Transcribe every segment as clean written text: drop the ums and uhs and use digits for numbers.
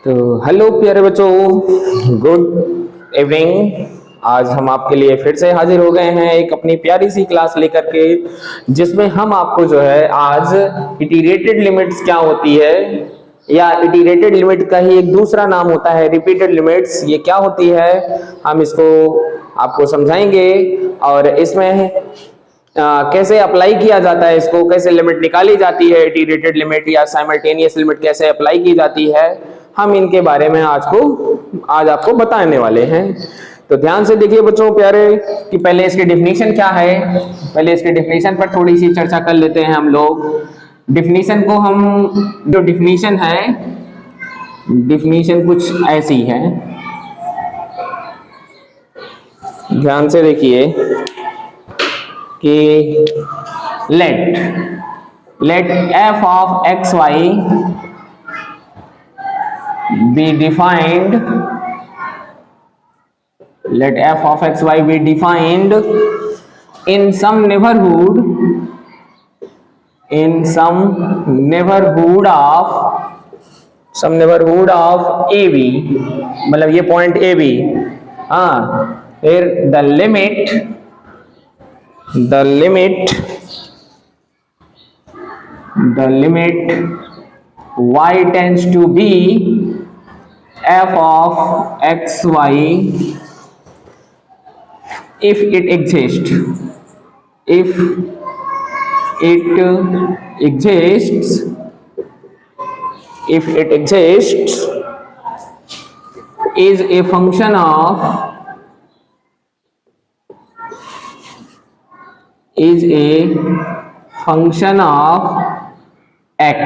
तो हेलो प्यारे बच्चों, गुड इवनिंग। आज हम आपके लिए फिर से हाजिर हो गए हैं एक अपनी प्यारी सी क्लास लेकर के, जिसमें हम आपको जो है आज इटरेटेड लिमिट्स क्या होती है, या इटरेटेड लिमिट का ही एक दूसरा नाम होता है रिपीटेड लिमिट्स, ये क्या होती है हम इसको आपको समझाएंगे। और इसमें कैसे अप्लाई किया जाता है, इसको कैसे लिमिट निकाली जाती है, इटरेटेड लिमिट या साइमल्टेनियस लिमिट कैसे अप्लाई की जाती है, हम इनके बारे में आज आपको बताने वाले हैं। तो ध्यान से देखिए बच्चों प्यारे कि पहले इसकी डेफिनेशन क्या है। पहले इसके डेफिनेशन पर थोड़ी सी चर्चा कर लेते हैं हम लोग। डेफिनेशन को हम जो डेफिनेशन है, डेफिनेशन कुछ ऐसी है, ध्यान से देखिए कि late f of xy be defined, let f of xy be defined in some neighborhood of AB, मतलब ये पॉइंट AB। फिर the limit y tends to be f of xy if it exists is a function of x,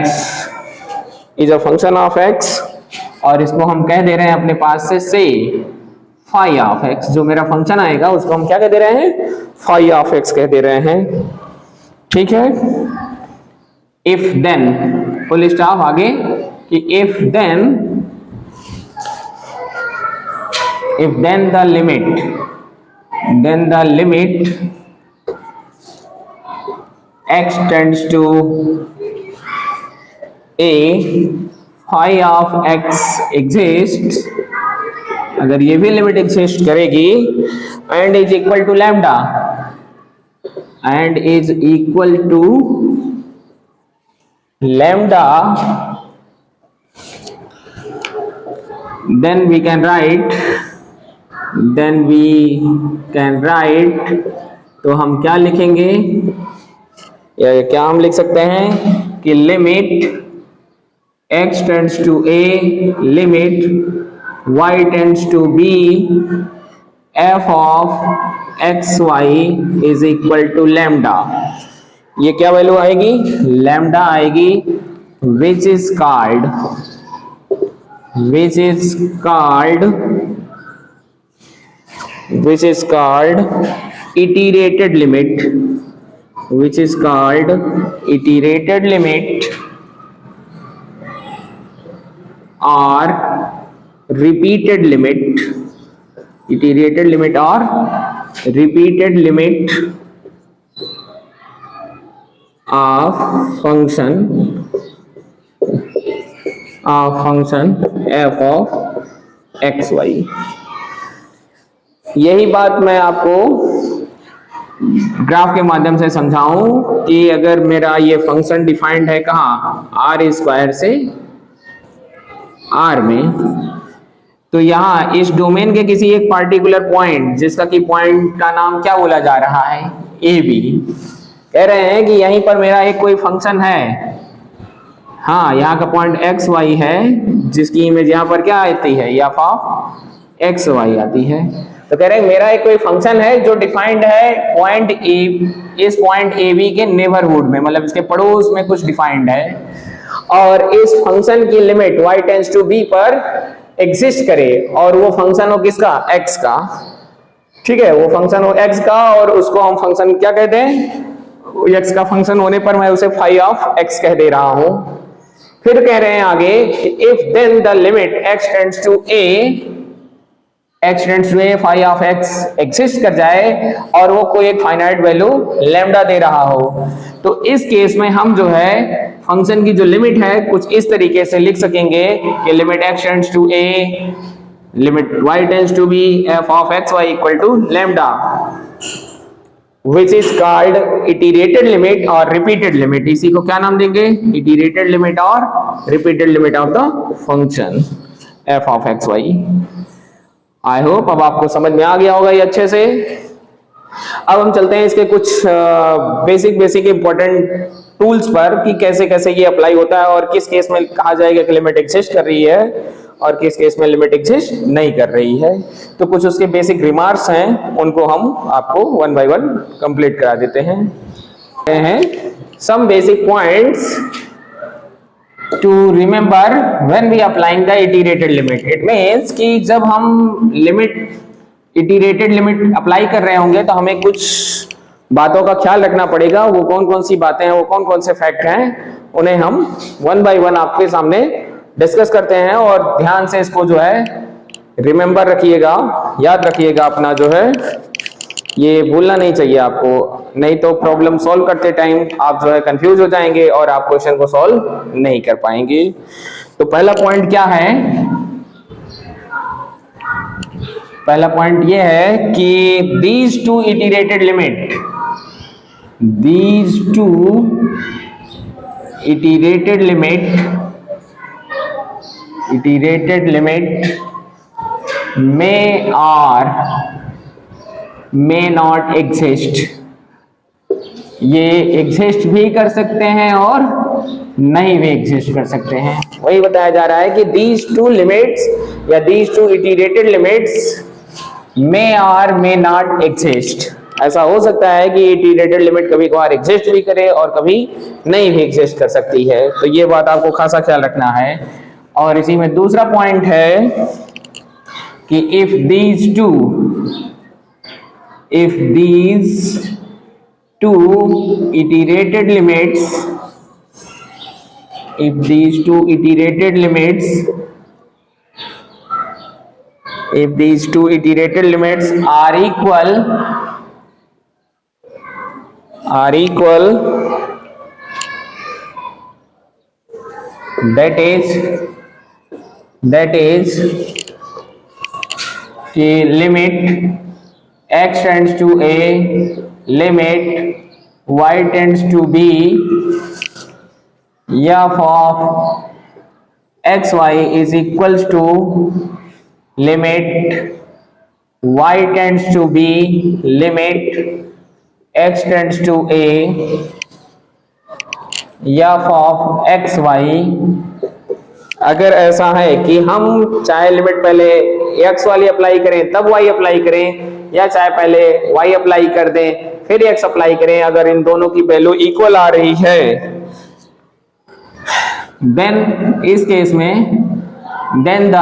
और इसको हम कह दे रहे हैं अपने पास से फाई ऑफ x। जो मेरा फंक्शन आएगा उसको हम क्या कह दे रहे हैं, फाई ऑफ x कह दे रहे हैं। ठीक है। इफ देन फुल स्टॉप, आगे कि if then the limit x tends to a, phi of x exists, अगर ये भी लिमिट एग्जिस्ट करेगी, and is equal to lambda, then we can write, तो हम क्या लिखेंगे, या क्या हम लिख सकते हैं कि limit x tends to a, limit y tends to b, f of xy is equal to lambda। ये क्या वैल्यू आएगी, लैम्डा आएगी, which is called iterated limit, or repeated limit of function f of xy। यही बात मैं आपको graph के माध्यम से समझाऊं कि अगर मेरा ये फंक्शन डिफाइंड है कहाँ, आर स्क्वायर से आर में, तो यहाँ इस डोमेन के किसी एक पार्टिकुलर पॉइंट, जिसका कि पॉइंट का नाम क्या बोला जा रहा है, ए बी, कह रहे हैं कि यहीं पर मेरा एक कोई फंक्शन है। हाँ, यहाँ का पॉइंट एक्स वाई है, जिसकी इमेज यहाँ पर क्या आती है, एफ ऑफ एक्स वाई आती है। तो कह रहे हैं मेरा एक कोई फंक्शन है जो डिफाइंड है पॉइंट ए, इस पॉइंट ए बी के नेबरहुड में, मतलब इसके पड़ोस में कुछ डिफाइंड है, और इस फंक्शन की limit y tends to b पर एग्जिस्ट करे, और वो फंक्शन हो किसका, x का। ठीक है, वो फंक्शन हो x का, और उसको हम फंक्शन क्या कहते हैं, x का फंक्शन होने पर मैं उसे फाई ऑफ x कह दे रहा हूं। फिर कह रहे हैं आगे, if then the limit x tends to a x tends to a phi of x exist कर जाए और वो कोई एक फाइनाइट वैल्यू लैम्डा दे रहा हो, तो इस केस में हम जो है फंक्शन की जो लिमिट है कुछ इस तरीके से लिख सकेंगे कि limit x tends to a limit y tends to b f of x y equal to lambda, which is called iterated limit और repeated limit। इसी को क्या नाम देंगे? iterated limit और repeated limit of the function f of x y। I hope अब आपको समझ में आ गया होगा ये अच्छे से। अब हम चलते हैं इसके कुछ बेसिक इंपॉर्टेंट टूल्स पर कि कैसे कैसे ये अप्लाई होता है और किस केस में कहा जाएगा कि लिमिट एग्जिस्ट कर रही है और किस केस में लिमिट एग्जिस्ट नहीं कर रही है। तो कुछ उसके बेसिक रिमार्क्स हैं, उनको हम आपको वन बाय वन कंप्लीट करा देते हैं। Some basic points to remember when we applying the iterated limit। it means कि जब हम iterated limit अप्लाई कर रहे होंगे तो हमें कुछ बातों का ख्याल रखना पड़ेगा। वो कौन कौन सी बातें हैं, वो कौन कौन से फैक्ट हैं, उन्हें हम वन बाय वन आपके सामने डिस्कस करते हैं और ध्यान से इसको जो है रिमेंबर रखिएगा, याद रखिएगा अपना जो है, ये भूलना नहीं चाहिए आपको, नहीं तो प्रॉब्लम सॉल्व करते टाइम आप जो है कंफ्यूज हो जाएंगे और आप क्वेश्चन को सॉल्व नहीं कर पाएंगे। तो पहला पॉइंट क्या है? पहला पॉइंट ये है कि these two iterated limit may or may not exist। ये एग्जिस्ट भी कर सकते हैं और नहीं भी एग्जिस्ट कर सकते हैं। वही बताया जा रहा है कि these two limits या these two iterated limits may or may not exist। ऐसा हो सकता है कि iterated limit कभी कभार एग्जिस्ट भी करे और कभी नहीं भी एग्जिस्ट कर सकती है, तो ये बात आपको खासा ख्याल रखना है। और इसी में दूसरा पॉइंट है कि if these two iterated limits are equal, that is कि limit x tends to a, limit y tends to b, f of xy is equals to limit y tends to b, limit x tends to a, f of xy। अगर ऐसा है कि हम चाहे limit पहले x वाली apply करें तब y अप्लाई करें, या चाहे पहले y अप्लाई कर दें फिर x अप्लाई करें, अगर इन दोनों की वैल्यू इक्वल आ रही है देन इस केस में then the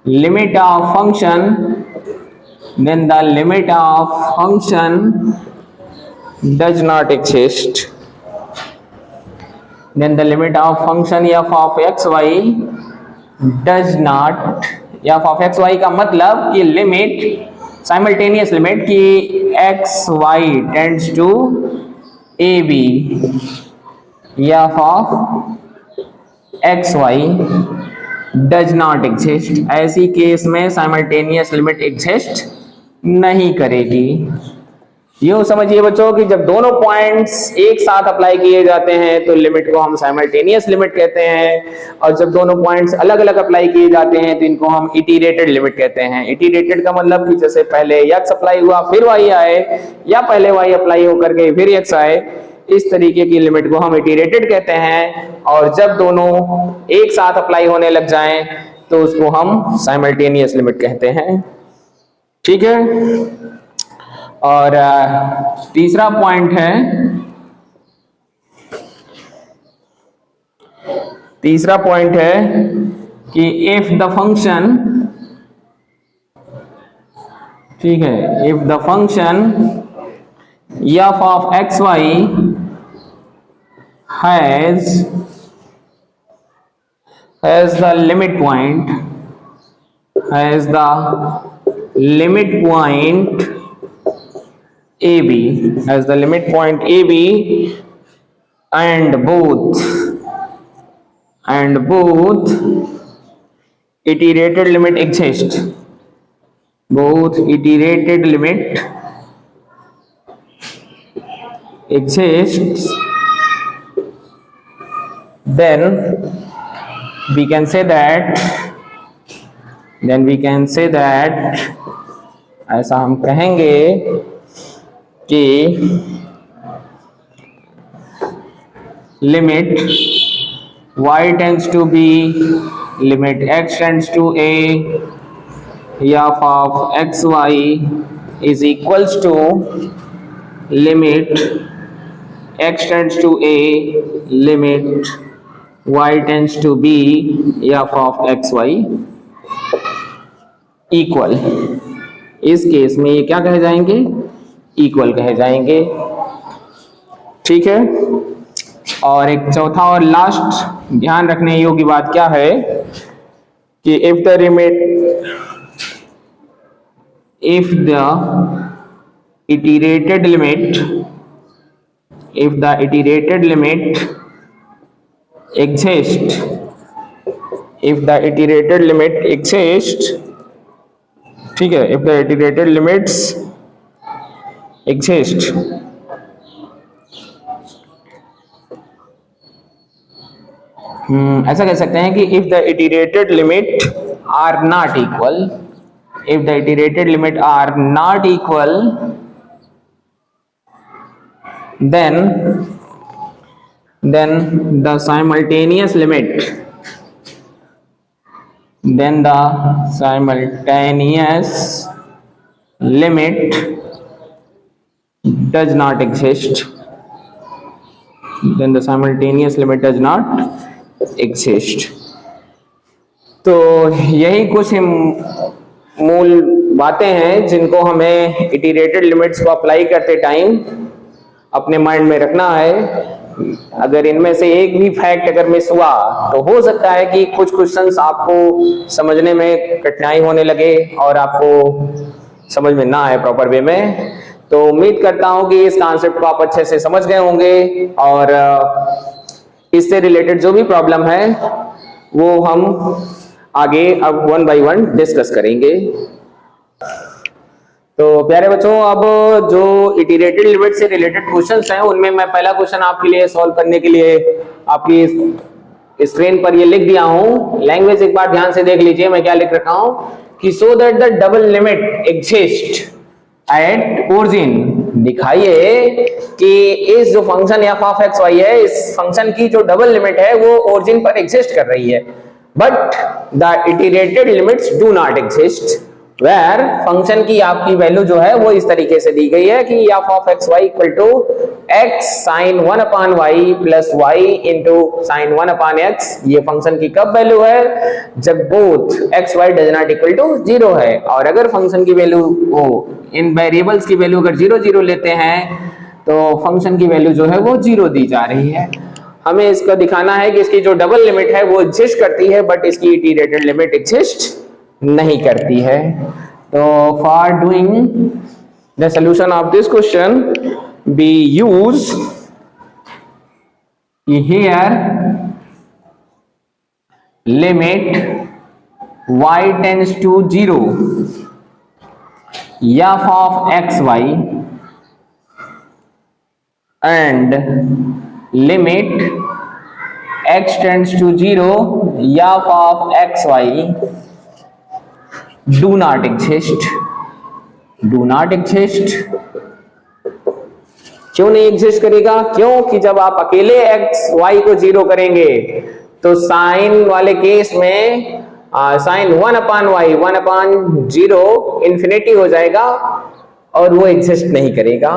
limit of function does not exist. then the limit of function f of xy does not, f of xy का मतलब कि लिमिट साइमल्टेनियस लिमिट कि xy tends to ab, f of xy does not exist। ऐसी case में simultaneous limit exist नहीं करेगी। यूं समझिए बच्चों कि जब दोनों पॉइंट्स एक साथ अप्लाई किए जाते हैं तो लिमिट को हम साइमल्टेनियस लिमिट कहते हैं, और जब दोनों पॉइंट्स अलग अलग अप्लाई किए जाते हैं तो इनको हम इटीरेटेड लिमिट कहते हैं। इटीरेटेड का मतलब कि जैसे पहले x अप्लाई हुआ फिर y आए, या पहले y अप्लाई होकर के फिर x आए, इस तरीके की लिमिट को हम इटीरेटेड कहते हैं। और जब दोनों एक साथ अप्लाई होने लग जाएं तो उसको हम साइमल्टेनियस लिमिट कहते हैं। ठीक है। और तीसरा पॉइंट है कि इफ द फंक्शन, ठीक है, if the function f of xy has the limit point as the limit point AB, as the limit point AB, and both iterated limit exist, both iterated limit exists, then we can say that ऐसा हम कहेंगे कि limit y tends to b, limit x tends to a, f of xy is equals to limit x tends to a, limit y tends to b, f of xy equal. इस case में ये क्या कहे जाएंगे? Equal कहे जाएंगे। ठीक है। और एक चौथा और लास्ट ध्यान रखने योग्य बात क्या है कि if the iterated limit exists, ठीक है, if the iterated limits exist, ऐसा कह सकते हैं कि if the iterated limit are not equal, then the simultaneous limit does not exist, तो यही कुछ मूल बातें हैं जिनको हमें इटरेटेड लिमिट्स को अप्लाई करते टाइम अपने माइंड में रखना है। अगर इनमें से एक भी फैक्ट अगर मिस हुआ तो हो सकता है कि कुछ क्वेश्चंस आपको समझने में कठिनाई होने लगे और आपको समझ में ना आए प्रॉपर वे में। तो उम्मीद करता हूं कि इस कॉन्सेप्ट को आप अच्छे से समझ गए होंगे और इससे रिलेटेड जो भी प्रॉब्लम है वो हम आगे अब 1 by 1 डिस्कस करेंगे। तो प्यारे बच्चों, अब जो इटरेटेड लिमिट से रिलेटेड क्वेश्चंस हैं उनमें मैं पहला क्वेश्चन आपके लिए सॉल्व करने के लिए आपकी स्क्रीन पर ये लिख दिया हूं। लैंग्वेज एक बार ध्यान से देख लीजिए मैं क्या लिख रखा हूं कि so that the double limit exist at origin. दिखाइए कि इस जो function f of x y है, इस फंक्शन की जो डबल लिमिट है वो ओरिजिन पर एग्जिस्ट कर रही है, but the iterated limits do not exist where function की आपकी वैल्यू जो है वो इस तरीके से दी गई है कि f of x y equal to x sin 1 upon y plus y into sin 1 upon x। ये फंक्शन की कब वैल्यू है? जब both x y does not equal to 0 है। और अगर फंक्शन की वैल्यू हो इन वेरिएबल्स की वैल्यू अगर 0 0 लेते हैं तो फंक्शन की वैल्यू जो है वो 0 दी जा रही है। हमें इसको दिखाना है कि इसकी जो डबल लिमिट है वो एग्जिस्ट करती है बट इसकी इटरेटेड लिमिट एग्जिस्ट नहीं करती है। तो for doing the solution of this question we use here limit y tends to 0 f of xy and limit x tends to 0 f of xy do not exist। क्यों नहीं exist करेगा? क्योंकि जब आप अकेले x y को 0 करेंगे तो साइन वाले केस में sine 1 upon y 1 upon 0 infinity हो जाएगा और वो एग्जिस्ट नहीं करेगा।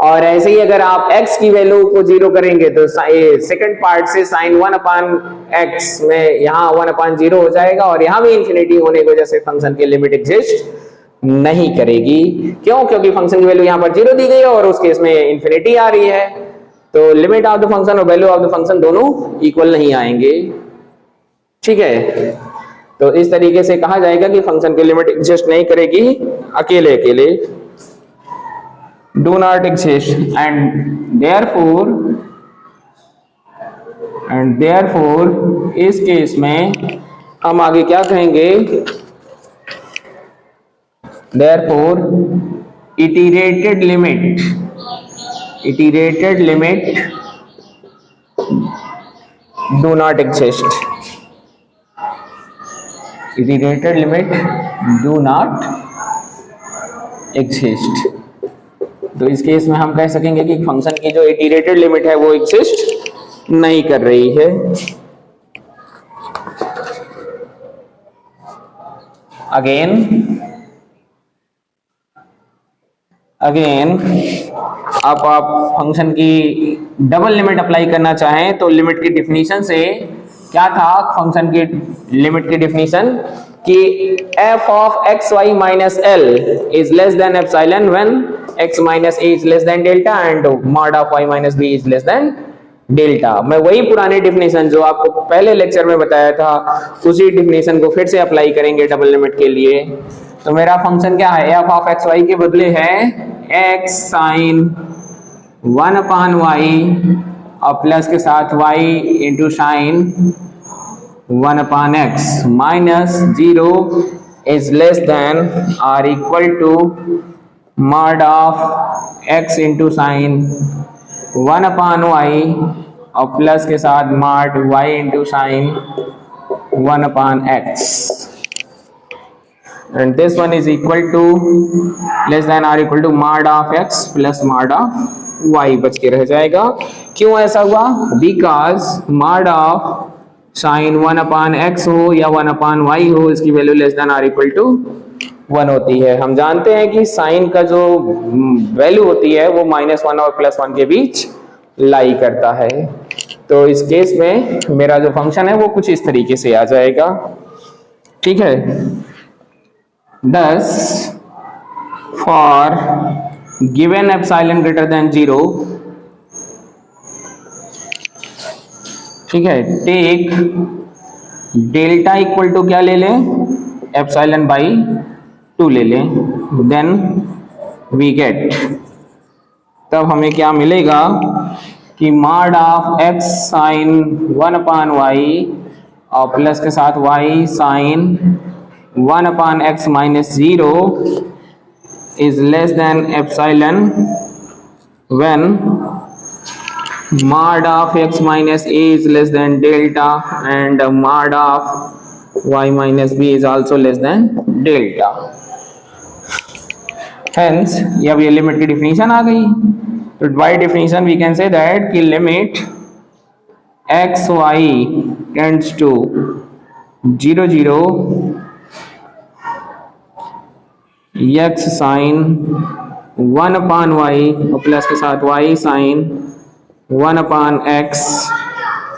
और ऐसे ही अगर आप x की वैल्यू को 0 करेंगे तो सेकंड पार्ट से साइन 1 upon x में यहाँ 1 upon 0 हो जाएगा और यहाँ भी इंफिनिटी होने की वजह से फंक्शन की लिमिट एग्जिस्ट नहीं करेगी। क्यों? क्योंकि फंक्शन की वैल्यू यहाँ पर 0 दी गई है और उस केस में इंफिनिटी आ रही है। तो लिमिट ऑफ द फंक्शन और वैल्यू ऑफ द फंक्शन दोनों इक्वल नहीं आएंगे। ठीक है। तो इस तरीके से कहा जाएगा कि फंक्शन की लिमिट एग्जिस्ट नहीं करेगी अकेले अकेले, do not exist, and therefore इस केस में हम आगे क्या कहेंगे, therefore iterated limit do not exist, iterated limit do not exist. तो इस केस में हम कह सकेंगे कि फंक्शन की जो इटरेटेड लिमिट है वो एग्जिस्ट नहीं कर रही है। अगेन आप फंक्शन की डबल लिमिट अप्लाई करना चाहें तो लिमिट की डेफिनेशन से क्या था, फंक्शन की लिमिट की डेफिनेशन कि f of xy minus l is less than epsilon when x minus a is less than delta and mod of y minus b is less than delta. मैं वही पुरानी definition जो आपको पहले lecture में बताया था उसी डेफिनेशन को फिर से अप्लाई करेंगे डबल लिमिट के लिए। तो मेरा फंक्शन क्या है, f ऑफ एक्स वाई के बदले है x साइन 1 अपान y और प्लस के साथ y into sine 1 upon x minus 0 is less than or equal to mod of x into sine 1 upon y और प्लस के साथ mod y into sine 1 upon x, and this one is equal to less than or equal to mod of x plus mod of y बच के रह जाएगा। क्यों ऐसा हुआ, because mod of sine 1 upon x हो या 1 अपान y हो, इसकी वैल्यू लेस देन और इक्वल टू 1 होती है। हम जानते हैं कि साइन का जो वैल्यू होती है वो -1 और +1 के बीच लाई करता है। तो इस केस में मेरा जो फंक्शन है वो कुछ इस तरीके से आ जाएगा, ठीक है। Thus, for given epsilon greater than 0, ठीक है, टेक डेल्टा इक्वल टू क्या ले लें, एप्सिलॉन बाई 2 ले लें, देन वी गेट, तब हमें क्या मिलेगा कि mod of x sine 1 upon y और प्लस के साथ y sine 1 upon x minus 0 is less than epsilon when mod of x minus a is less than delta and mod of y minus b is also less than delta। Hence अब ये limit की definition आ गई। तो by definition we can say that कि limit x y tends to 0 0 x sine 1 upon y और plus के साथ y साइन 1 अपान x,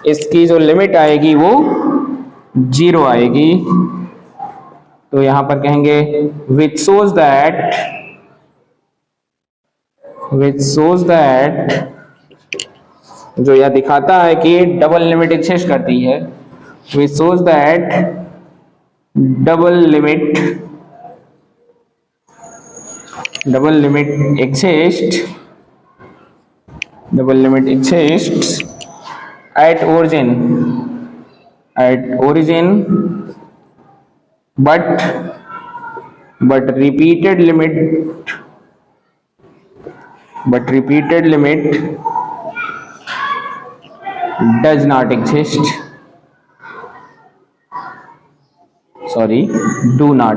इसकी जो लिमिट आएगी वो 0 आएगी। तो यहां पर कहेंगे which shows that जो यह दिखाता है कि डबल लिमिट एग्जिस्ट करती है, which shows that double limit exists at origin but repeated limit does not exist, do not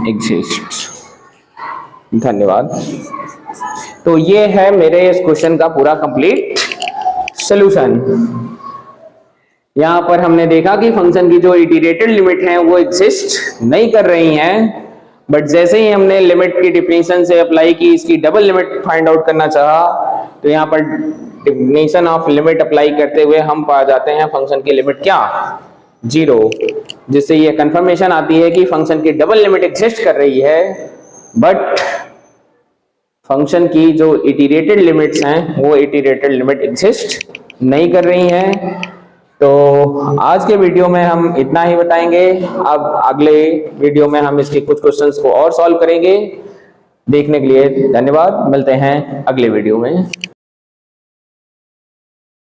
exist। धन्यवाद। तो ये है मेरे इस क्वेश्चन का पूरा कंप्लीट सॉल्यूशन। यहां पर हमने देखा कि फंक्शन की जो इटरेटेड लिमिट है वो एग्जिस्ट नहीं कर रही हैं, बट जैसे ही हमने लिमिट की डेफिनेशन से अप्लाई की, इसकी डबल लिमिट फाइंड आउट करना चाहा, तो यहाँ पर डेफिनेशन ऑफ लिमिट अप्लाई करते हुए हम पा जाते हैं फंक्शन की लिमिट क्या, 0, जिससे ये कंफर्मेशन आती है कि फंक्शन की डबल लिमिट एग्जिस्ट कर रही है, बट फंक्शन की जो इटरेटेड लिमिट्स हैं वो इटरेटेड लिमिट एग्जिस्ट नहीं कर रही हैं। तो आज के वीडियो में हम इतना ही बताएंगे। अब अगले वीडियो में हम इसके कुछ क्वेश्चंस को और सॉल्व करेंगे। देखने के लिए धन्यवाद। मिलते हैं अगले वीडियो में।